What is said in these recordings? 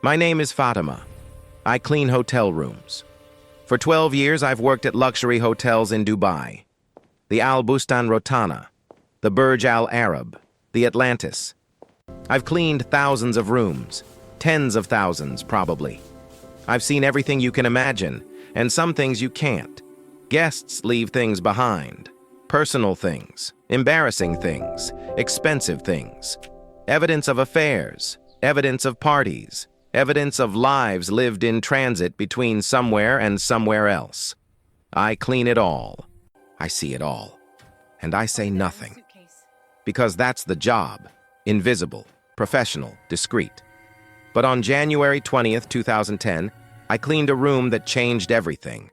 My name is Fatima. I clean hotel rooms. For 12 years, I've worked at luxury hotels in Dubai. The Bustan Rotana, the Burj Al Arab, the Atlantis. I've cleaned thousands of rooms, tens of thousands probably. I've seen everything you can imagine, and some things you can't. Guests leave things behind. Personal things, embarrassing things, expensive things. Evidence of affairs, evidence of parties, evidence of lives lived in transit between somewhere and somewhere else. I clean it all. I see it all. And I say nothing. Because that's the job. Invisible, professional, discreet. But on January 20th, 2010, I cleaned a room that changed everything.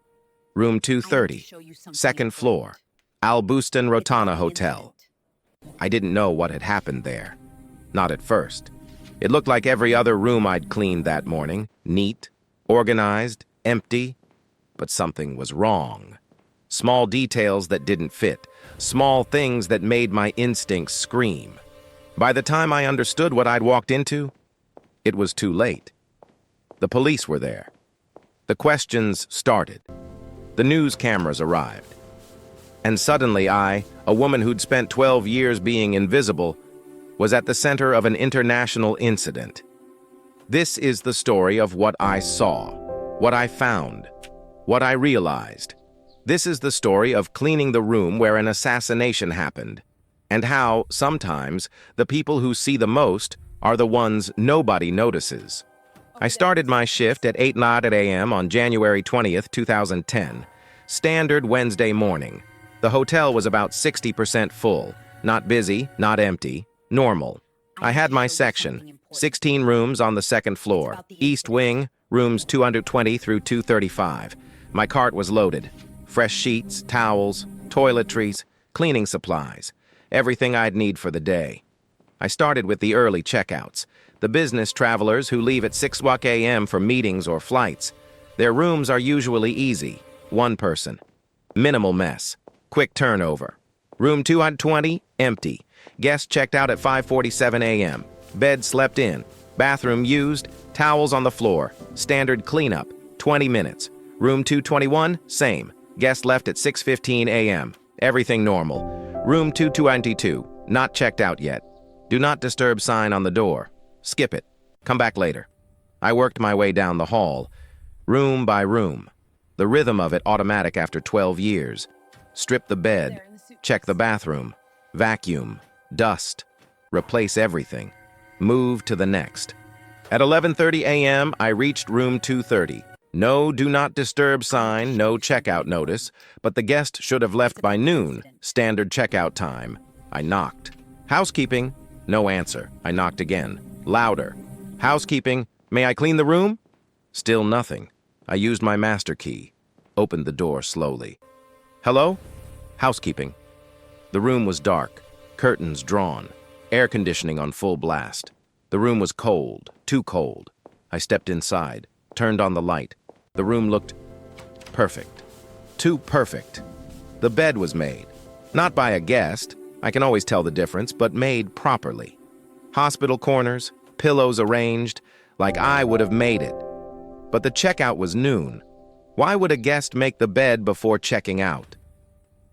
Room 230, second floor, Bustan Rotana Hotel. I didn't know what had happened there. Not at first. It looked like every other room I'd cleaned that morning. Neat, organized, empty. But something was wrong. Small details that didn't fit. Small things that made my instincts scream. By the time I understood what I'd walked into, it was too late. The police were there. The questions started. The news cameras arrived. And suddenly I, a woman who'd spent 12 years being invisible, was at the center of an international incident. This is the story of what I saw, what I found, what I realized. This is the story of cleaning the room where an assassination happened, and how, sometimes, the people who see the most are the ones nobody notices. I started my shift at 8:00 a.m. on January 20th, 2010. Standard Wednesday morning. The hotel was about 60% full. Not busy, not empty. Normal. I had my section, 16 rooms on the second floor, East Wing, rooms 220 through 235. My cart was loaded. Fresh sheets, towels, toiletries, cleaning supplies, everything I'd need for the day. I started with the early checkouts, the business travelers who leave at 6 a.m. for meetings or flights. Their rooms are usually easy, one person. Minimal mess, quick turnover. Room 220, empty. Guest checked out at 5:47 a.m. Bed slept in. Bathroom used. Towels on the floor. Standard cleanup. 20 minutes. Room 221, same. Guest left at 6:15 a.m. Everything normal. Room 222, not checked out yet. Do not disturb sign on the door. Skip it. Come back later. I worked my way down the hall. Room by room. The rhythm of it automatic after 12 years. Strip the bed. Check the bathroom. Vacuum. Dust. Replace everything. Move to the next. At 11:30 a.m., I reached room 230. No do not disturb sign, no checkout notice, but the guest should have left by noon, standard checkout time. I knocked. Housekeeping? No answer. I knocked again. Louder. Housekeeping, may I clean the room? Still nothing. I used my master key. Opened the door slowly. Hello? Housekeeping. The room was dark. Curtains drawn, air conditioning on full blast. The room was cold, too cold. I stepped inside, turned on the light. The room looked perfect. Too perfect. The bed was made. Not by a guest, I can always tell the difference, but made properly. Hospital corners, pillows arranged, like I would have made it. But the checkout was noon. Why would a guest make the bed before checking out?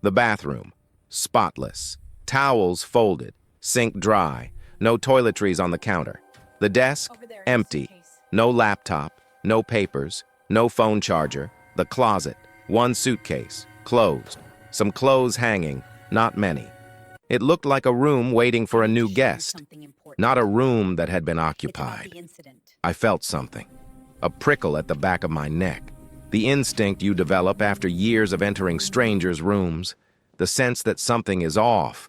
The bathroom, spotless. Towels folded, sink dry, no toiletries on the counter. The desk, empty, no laptop, no papers, no phone charger. The closet, one suitcase, closed. Some clothes hanging, not many. It looked like a room waiting for a new guest, not a room that had been occupied. I felt something, a prickle at the back of my neck. The instinct you develop after years of entering strangers' rooms, the sense that something is off.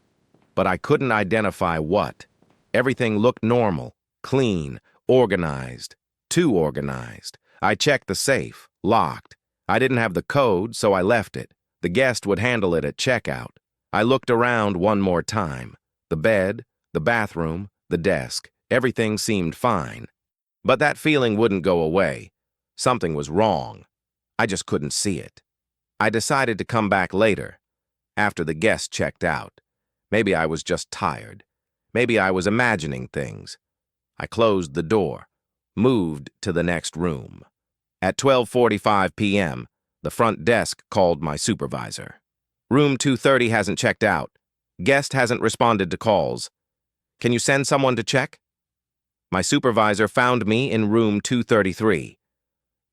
But I couldn't identify what. Everything looked normal, clean, organized, too organized. I checked the safe, locked. I didn't have the code, so I left it. The guest would handle it at checkout. I looked around one more time. The bed, the bathroom, the desk, everything seemed fine. But that feeling wouldn't go away. Something was wrong. I just couldn't see it. I decided to come back later, after the guest checked out. Maybe I was just tired. Maybe I was imagining things. I closed the door, moved to the next room. At 12:45 p.m., the front desk called my supervisor. Room 230 hasn't checked out. Guest hasn't responded to calls. Can you send someone to check? My supervisor found me in room 233.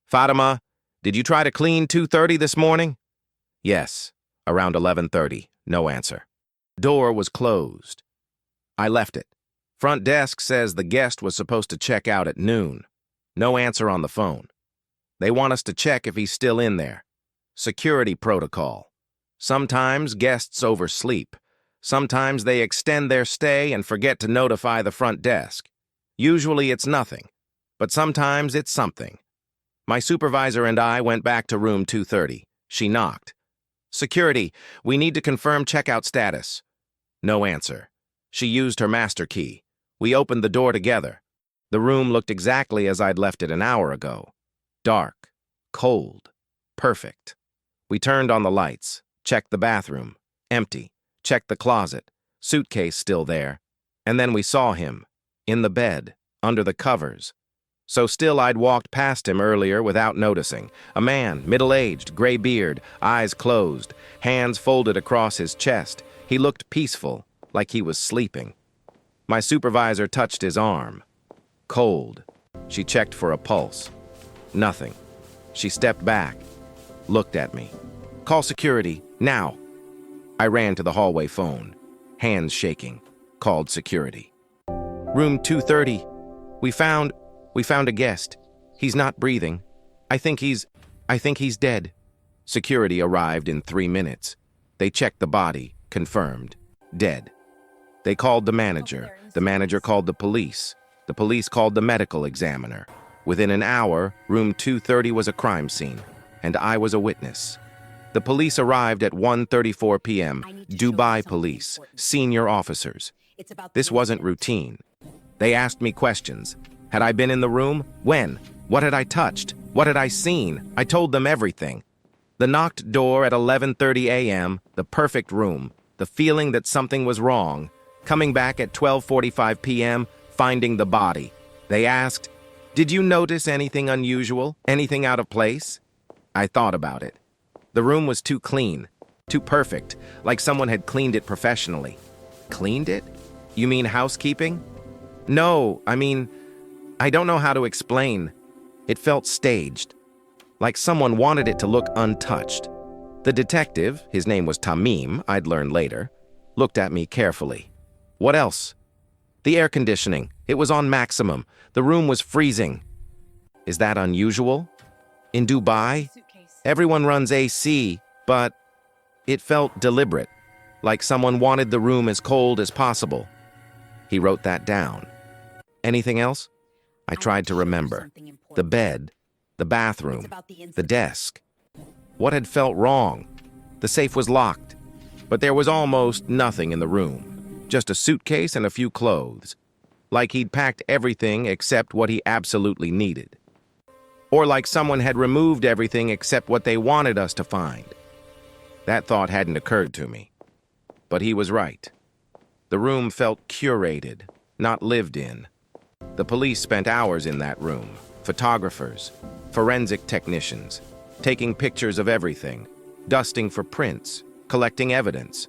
Fatima, did you try to clean 230 this morning? Yes, around 11:30. No answer. Door was closed. I left it. Front desk says the guest was supposed to check out at noon. No answer on the phone. They want us to check if he's still in there. Security protocol. Sometimes guests oversleep. Sometimes they extend their stay and forget to notify the front desk. Usually it's nothing, but sometimes it's something. My supervisor and I went back to room 230. She knocked. Security, we need to confirm checkout status. No answer. She used her master key. We opened the door together. The room looked exactly as I'd left it an hour ago. Dark, cold, perfect. We turned on the lights, checked the bathroom, empty, checked the closet, suitcase still there, and then we saw him, in the bed, under the covers. So still I'd walked past him earlier without noticing. A man, middle-aged, gray beard, eyes closed, hands folded across his chest. He looked peaceful, like he was sleeping. My supervisor touched his arm. Cold. She checked for a pulse. Nothing. She stepped back, looked at me. Call security, now. I ran to the hallway phone, hands shaking, called security. Room 230. We found a guest. He's not breathing. I think he's dead. Security arrived in 3 minutes. They checked the body, confirmed, dead. They called the manager. The manager called the police. The police called the medical examiner. Within an hour, room 230 was a crime scene, and I was a witness. The police arrived at 1:34 p.m. Dubai police, senior officers. This wasn't routine. They asked me questions. Had I been in the room? When? What had I touched? What had I seen? I told them everything. The knocked door at 11:30 a.m., the perfect room, the feeling that something was wrong. Coming back at 12:45 p.m., finding the body. They asked, "Did you notice anything unusual? Anything out of place?" I thought about it. The room was too clean, too perfect, like someone had cleaned it professionally. Cleaned it? You mean housekeeping? No, I don't know how to explain. It felt staged, like someone wanted it to look untouched. The detective, his name was Tamim, I'd learn later, looked at me carefully. What else? The air conditioning. It was on maximum. The room was freezing. Is that unusual? In Dubai, everyone runs AC, but it felt deliberate, like someone wanted the room as cold as possible. He wrote that down. Anything else? I tried to remember. The bed, the bathroom, the desk. What had felt wrong? The safe was locked, but there was almost nothing in the room. Just a suitcase and a few clothes. Like he'd packed everything except what he absolutely needed. Or like someone had removed everything except what they wanted us to find. That thought hadn't occurred to me. But he was right. The room felt curated, not lived in. The police spent hours in that room. Photographers, forensic technicians, taking pictures of everything, dusting for prints, collecting evidence.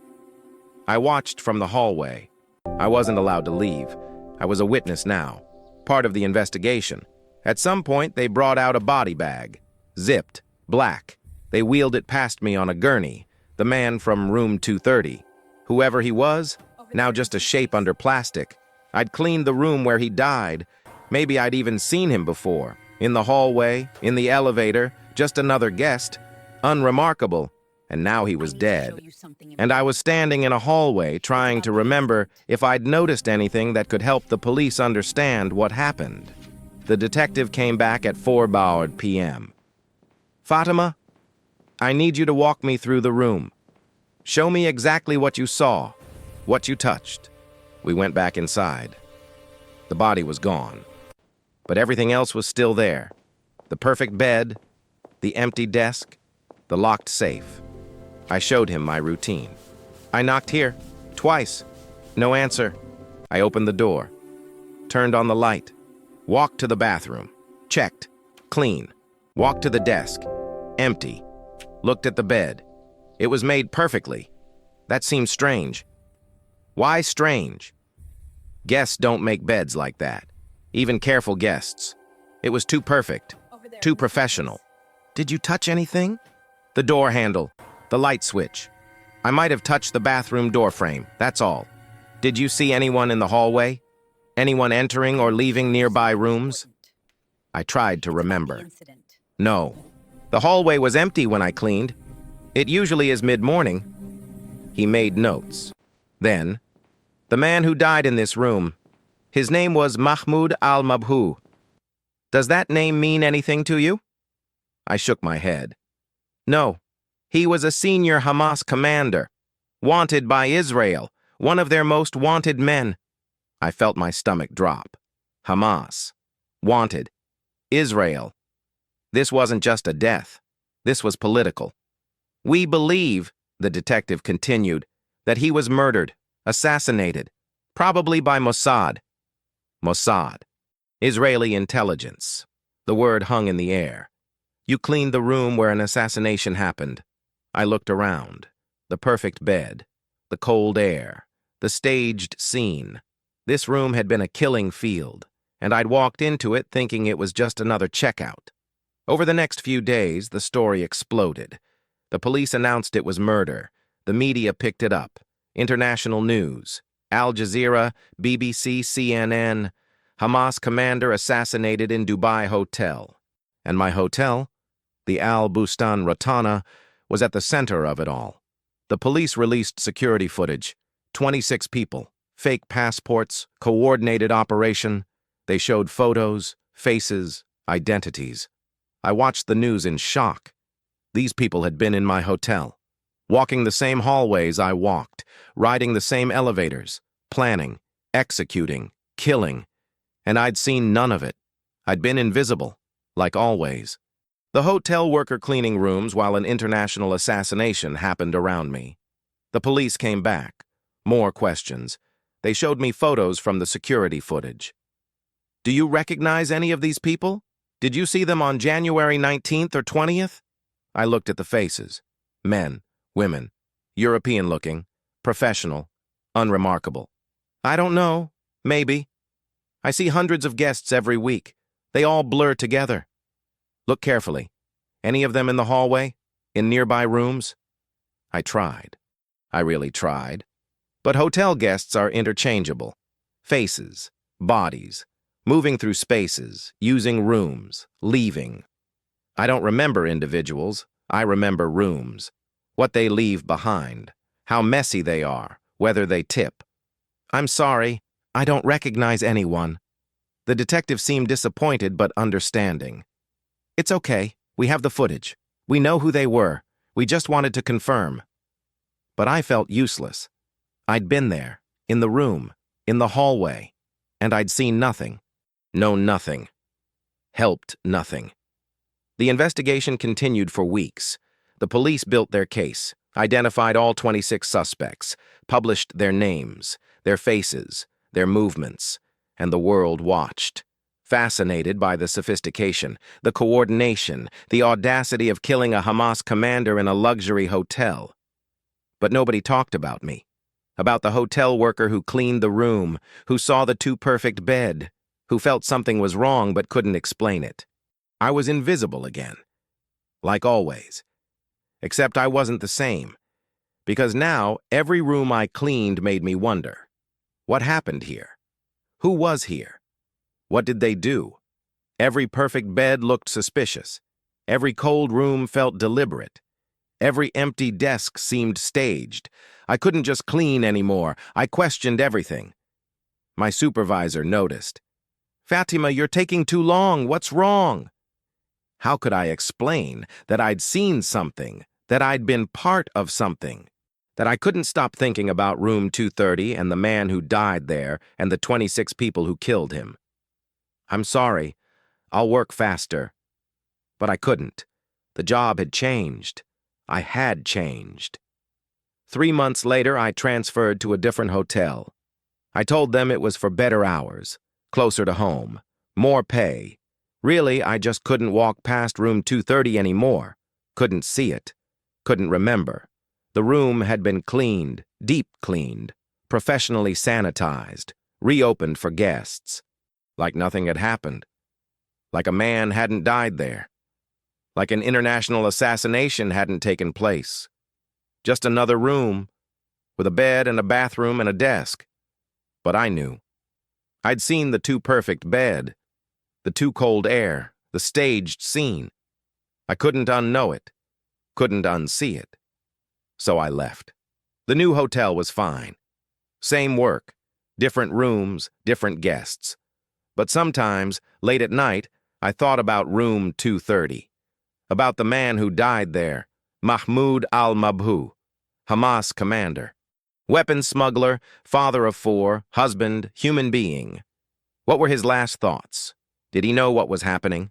I watched from the hallway. I wasn't allowed to leave. I was a witness now, part of the investigation. At some point, they brought out a body bag, zipped, black. They wheeled it past me on a gurney, the man from room 230. Whoever he was, now just a shape under plastic. I'd cleaned the room where he died. Maybe I'd even seen him before. In the hallway, in the elevator, just another guest. Unremarkable. And now he was dead. And I was standing in a hallway trying to remember if I'd noticed anything that could help the police understand what happened. The detective came back at 4 p.m. Fatima, I need you to walk me through the room. Show me exactly what you saw, what you touched. We went back inside. The body was gone, but everything else was still there. The perfect bed, the empty desk, the locked safe. I showed him my routine. I knocked here, twice. No answer. I opened the door, turned on the light, Walked to the bathroom. Checked. Clean. Walked to the desk. Empty. Looked at the bed. It was made perfectly. That seems strange. Why strange? Guests don't make beds like that. Even careful guests. It was too perfect. Too professional. Did you touch anything? The door handle. The light switch. I might have touched the bathroom door frame, that's all. Did you see anyone in the hallway? Anyone entering or leaving nearby rooms? I tried to remember. No. The hallway was empty when I cleaned. It usually is mid-morning. He made notes. Then, the man who died in this room, his name was Mahmoud al-Mabhouh. Does that name mean anything to you? I shook my head. No. He was a senior Hamas commander, wanted by Israel, one of their most wanted men. I felt my stomach drop. Hamas. Wanted. Israel. This wasn't just a death. This was political. We believe, the detective continued, that he was murdered, assassinated, probably by Mossad. Mossad. Israeli intelligence. The word hung in the air. You cleaned the room where an assassination happened. I looked around. The perfect bed. The cold air. The staged scene. This room had been a killing field, and I'd walked into it thinking it was just another checkout. Over the next few days, the story exploded. The police announced it was murder. The media picked it up. International news. Al Jazeera, BBC, CNN. Hamas commander assassinated in Dubai hotel. And my hotel, the Al Bustan Rotana, was at the center of it all. The police released security footage. 26 people. Fake passports, coordinated operation. They showed photos, faces, identities. I watched the news in shock. These people had been in my hotel, walking the same hallways I walked, riding the same elevators, planning, executing, killing, and I'd seen none of it. I'd been invisible, like always. The hotel worker cleaning rooms while an international assassination happened around me. The police came back. More questions. They showed me photos from the security footage. Do you recognize any of these people? Did you see them on January 19th or 20th? I looked at the faces. Men, women, European-looking, professional, unremarkable. I don't know. Maybe. I see hundreds of guests every week. They all blur together. Look carefully. Any of them in the hallway? In nearby rooms? I tried. I really tried. But hotel guests are interchangeable. Faces, bodies, moving through spaces, using rooms, leaving. I don't remember individuals. I remember rooms. What they leave behind. How messy they are. Whether they tip. I'm sorry. I don't recognize anyone. The detective seemed disappointed but understanding. It's okay. We have the footage. We know who they were. We just wanted to confirm. But I felt useless. I'd been there, in the room, in the hallway, and I'd seen nothing. Known nothing. Helped nothing. The investigation continued for weeks. The police built their case, identified all 26 suspects, published their names, their faces, their movements, and the world watched, fascinated by the sophistication, the coordination, the audacity of killing a Hamas commander in a luxury hotel. But nobody talked about me. About the hotel worker who cleaned the room, who saw the too-perfect bed, who felt something was wrong but couldn't explain it. I was invisible again. Like always. Except I wasn't the same. Because now, every room I cleaned made me wonder. What happened here? Who was here? What did they do? Every perfect bed looked suspicious. Every cold room felt deliberate. Every empty desk seemed staged. I couldn't just clean anymore. I questioned everything. My supervisor noticed. Fatima, you're taking too long. What's wrong? How could I explain that I'd seen something, that I'd been part of something, that I couldn't stop thinking about room 230 and the man who died there and the 26 people who killed him? I'm sorry. I'll work faster. But I couldn't. The job had changed. I had changed. 3 months later, I transferred to a different hotel. I told them it was for better hours, closer to home, More pay. Really, I just couldn't walk past room 230 anymore. Couldn't see it. Couldn't remember. The room had been cleaned, deep cleaned, professionally sanitized, reopened for guests. Like nothing had happened. Like a man hadn't died there. Like an international assassination hadn't taken place. Just another room, with a bed and a bathroom and a desk. But I knew. I'd seen the too perfect bed, the too cold air, the staged scene. I couldn't unknow it, couldn't unsee it. So I left. The new hotel was fine. Same work, different rooms, different guests. But sometimes, late at night, I thought about room 230. About the man who died there, Mahmoud al-Mabhouh, Hamas commander. Weapons smuggler, father of 4, husband, human being. What were his last thoughts? Did he know what was happening?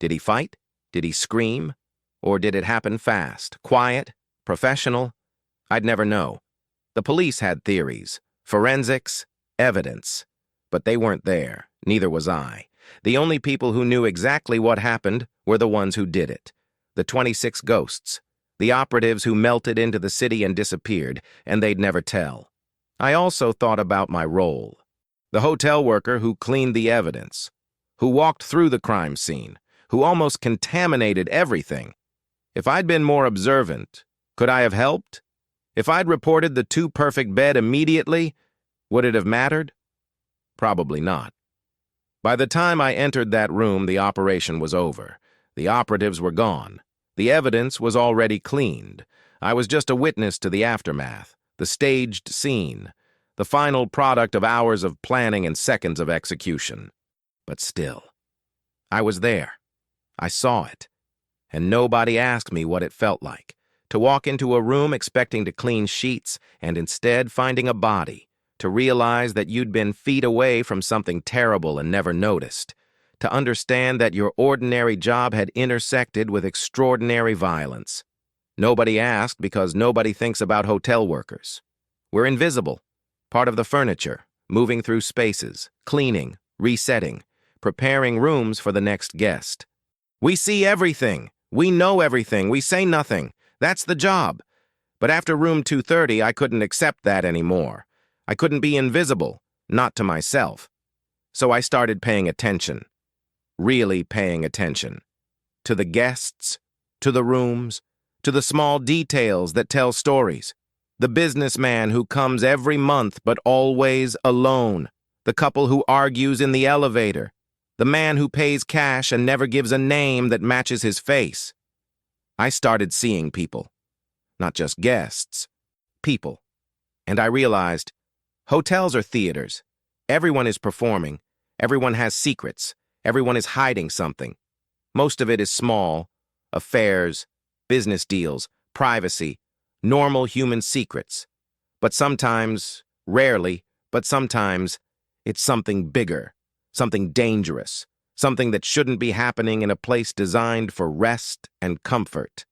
Did he fight? Did he scream? Or did it happen fast, quiet, professional? I'd never know. The police had theories, forensics, evidence. But they weren't there, neither was I. The only people who knew exactly what happened were the ones who did it. The 26 ghosts. The operatives who melted into the city and disappeared, and they'd never tell. I also thought about my role. The hotel worker who cleaned the evidence, who walked through the crime scene, who almost contaminated everything. If I'd been more observant, could I have helped? If I'd reported the too perfect bed immediately, would it have mattered? Probably not. By the time I entered that room, the operation was over. The operatives were gone. The evidence was already cleaned. I was just a witness to the aftermath, the staged scene, the final product of hours of planning and seconds of execution. But still, I was there. I saw it. And nobody asked me what it felt like, to walk into a room expecting to clean sheets and instead finding a body, to realize that you'd been feet away from something terrible and never noticed, to understand that your ordinary job had intersected with extraordinary violence. Nobody asked because nobody thinks about hotel workers. We're invisible, part of the furniture, moving through spaces, cleaning, resetting, preparing rooms for the next guest. We see everything. We know everything. We say nothing. That's the job. But after room 230, I couldn't accept that anymore. I couldn't be invisible, not to myself. So I started paying attention. Really paying attention. To the guests, to the rooms, to the small details that tell stories. The businessman who comes every month but always alone. The couple who argues in the elevator. The man who pays cash and never gives a name that matches his face. I started seeing people. Not just guests. People. And I realized, hotels are theaters. Everyone is performing. Everyone has secrets. Everyone is hiding something. Most of it is small, affairs, business deals, privacy, normal human secrets. But sometimes, rarely, but sometimes, it's something bigger, something dangerous, something that shouldn't be happening in a place designed for rest and comfort.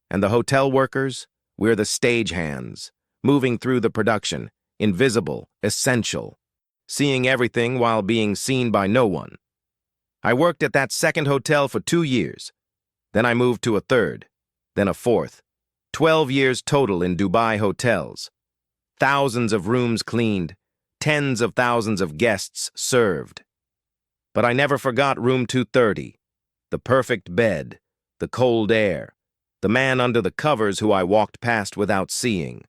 And the hotel workers, we're the stagehands, moving through the production, invisible, essential, seeing everything while being seen by no one. I worked at that second hotel for 2 years. Then I moved to a third, then a fourth. 12 years total in Dubai hotels. Thousands of rooms cleaned, tens of thousands of guests served. But I never forgot room 230, the perfect bed, the cold air, the man under the covers who I walked past without seeing.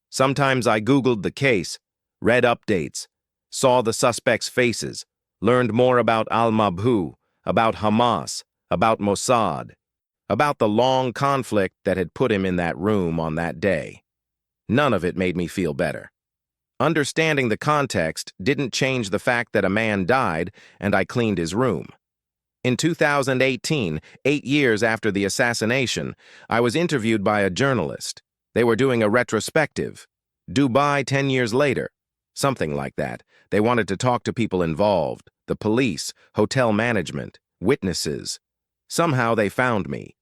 Sometimes I Googled the case, read updates, saw the suspects' faces, learned more about al-Mabhouh, about Hamas, about Mossad, about the long conflict that had put him in that room on that day. None of it made me feel better. Understanding the context didn't change the fact that a man died and I cleaned his room. In 2018, 8 years after the assassination, I was interviewed by a journalist. They were doing a retrospective. Dubai 10 years later. Something like that. They wanted to talk to people involved, the police, hotel management, witnesses. Somehow they found me.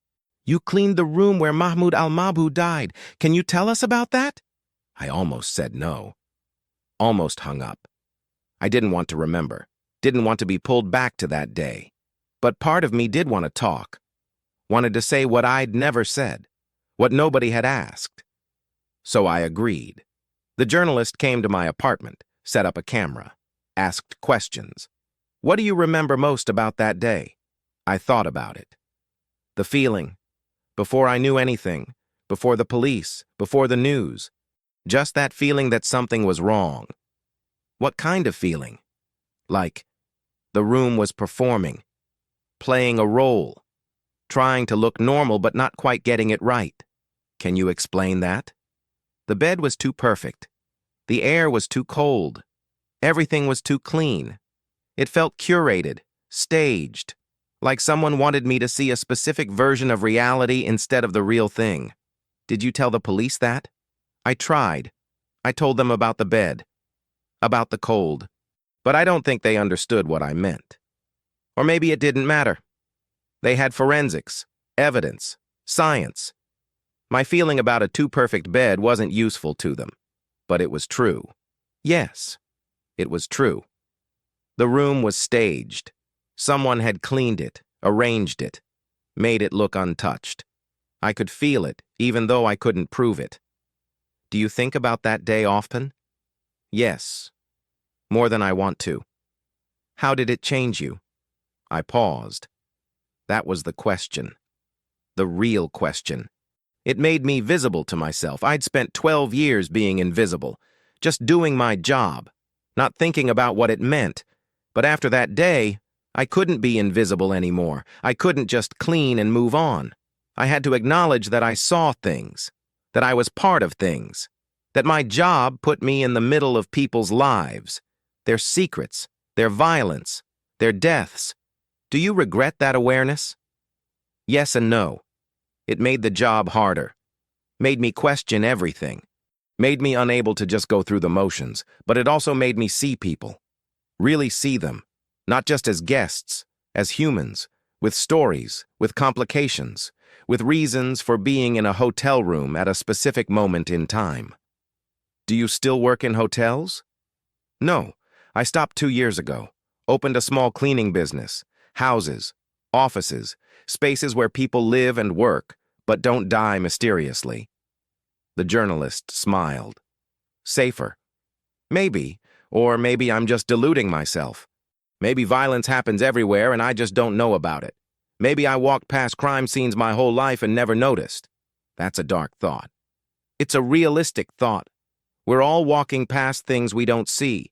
You cleaned the room where Mahmoud al-Mabhouh died. Can you tell us about that? I almost said no. Almost hung up. I didn't want to remember. didn't want to be pulled back to that day. But part of me did want to talk, wanted to say what I'd never said, what nobody had asked. So I agreed. The journalist came to my apartment, set up a camera, asked questions. "What do you remember most about that day?" I thought about it. The feeling. Before I knew anything, before the police, before the news. Just that feeling that something was wrong. What kind of feeling? Like the room was performing, playing a role, trying to look normal but not quite getting it right. Can you explain that? The bed was too perfect. The air was too cold. Everything was too clean. It felt curated, staged, like someone wanted me to see a specific version of reality instead of the real thing. Did you tell the police that? I tried. I told them about the bed, about the cold, but I don't think they understood what I meant. Or maybe it didn't matter. They had forensics, evidence, science. My feeling about a too-perfect bed wasn't useful to them, but it was true. Yes, it was true. The room was staged. Someone had cleaned it, arranged it, made it look untouched. I could feel it, even though I couldn't prove it. Do you think about that day often? Yes, more than I want to. How did it change you? I paused. That was the question. The real question. It made me visible to myself. I'd spent 12 years being invisible, just doing my job, not thinking about what it meant. But after that day, I couldn't be invisible anymore. I couldn't just clean and move on. I had to acknowledge that I saw things, that I was part of things, that my job put me in the middle of people's lives, their secrets, their violence, their deaths. Do you regret that awareness? Yes and no. It made the job harder, made me question everything, made me unable to just go through the motions, but it also made me see people, really see them, not just as guests, as humans, with stories, with complications, with reasons for being in a hotel room at a specific moment in time. Do you still work in hotels? No, I stopped 2 years ago, opened a small cleaning business, houses, offices, spaces where people live and work, but don't die mysteriously. The journalist smiled. Safer. Maybe, or maybe I'm just deluding myself. Maybe violence happens everywhere and I just don't know about it. Maybe I walked past crime scenes my whole life and never noticed. That's a dark thought. It's a realistic thought. We're all walking past things we don't see.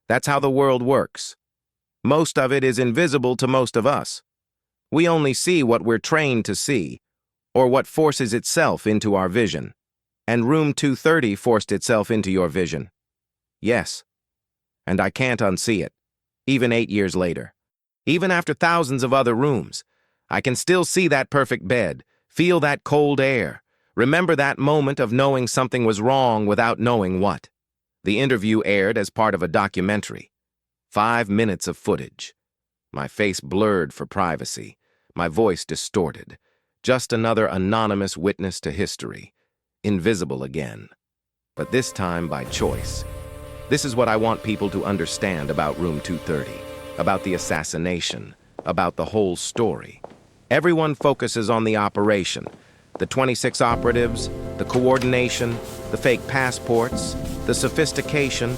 That's how the world works. Most of it is invisible to most of us. We only see what we're trained to see, or what forces itself into our vision. And room 230 forced itself into your vision. Yes. And I can't unsee it, even 8 years later. Even after thousands of other rooms, I can still see that perfect bed, feel that cold air, remember that moment of knowing something was wrong without knowing what. The interview aired as part of a documentary. 5 minutes of footage. My face blurred for privacy, my voice distorted. Just another anonymous witness to history, invisible again. But this time by choice. This is what I want people to understand about Room 230, about the assassination, about the whole story. Everyone focuses on the operation, the 26 operatives, the coordination, the fake passports, the sophistication,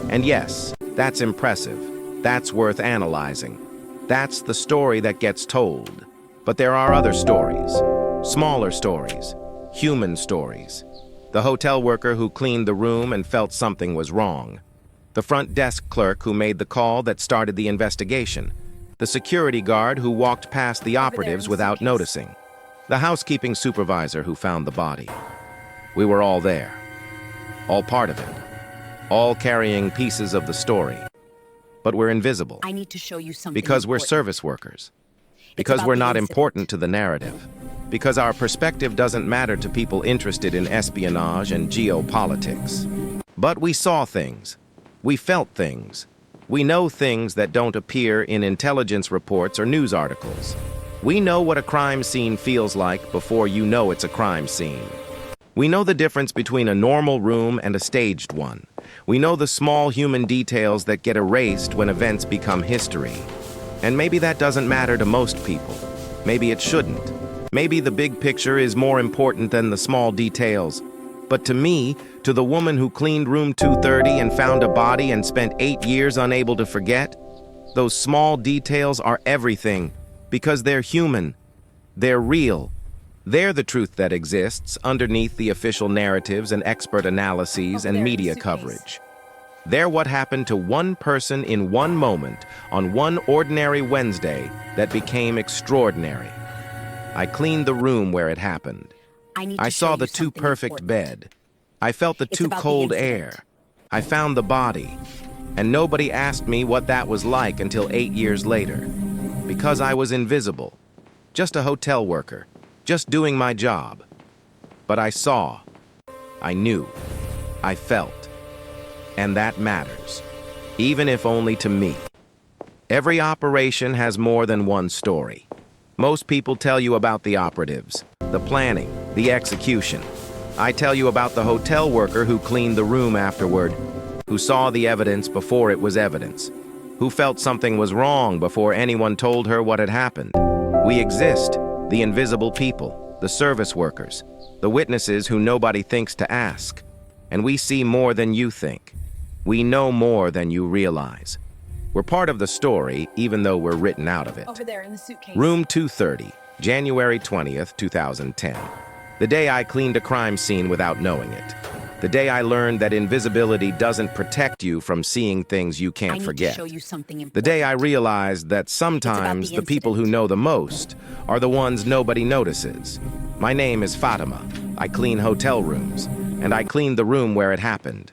and yes, that's impressive. That's worth analyzing. That's the story that gets told. But there are other stories, smaller stories, human stories. The hotel worker who cleaned the room and felt something was wrong. The front desk clerk who made the call that started the investigation. The security guard who walked past the operatives without noticing. The housekeeping supervisor who found the body. We were all there, all part of it, all carrying pieces of the story. But we're invisible. I need to show you something because we're important. service workers. Because we're not important to the narrative. Because our perspective doesn't matter to people interested in espionage and geopolitics. But we saw things. We felt things. We know things that don't appear in intelligence reports or news articles. We know what a crime scene feels like before you know it's a crime scene. We know the difference between a normal room and a staged one, We know the small human details that get erased when events become history. And maybe that doesn't matter to most people. Maybe it shouldn't. Maybe the big picture is more important than the small details. But to me, to the woman who cleaned room 230 and found a body and spent 8 years unable to forget, those small details are everything because they're human. They're real. They're the truth that exists underneath the official narratives and expert analyses and media coverage. They're what happened to one person in one moment on one ordinary Wednesday that became extraordinary. I cleaned the room where it happened. I saw the too perfect bed. I felt the too cold air. I found the body. And nobody asked me what that was like until 8 years later. Because I was invisible. Just a hotel worker. Just doing my job. But I saw. I knew. I felt. And that matters. Even if only to me. Every operation has more than one story. Most people tell you about the operatives, the planning, the execution. I tell you about the hotel worker who cleaned the room afterward, who saw the evidence before it was evidence, who felt something was wrong before anyone told her what had happened. We exist, the invisible people, the service workers, the witnesses who nobody thinks to ask. And we see more than you think. We know more than you realize. We're part of the story, even though we're written out of it. Over there in the suitcase. Room 230, January 20th, 2010. The day I cleaned a crime scene without knowing it. The day I learned that invisibility doesn't protect you from seeing things you can't forget. To show you something important. The day I realized that sometimes the people who know the most are the ones nobody notices. My name is Fatima. I clean hotel rooms, and I cleaned the room where it happened.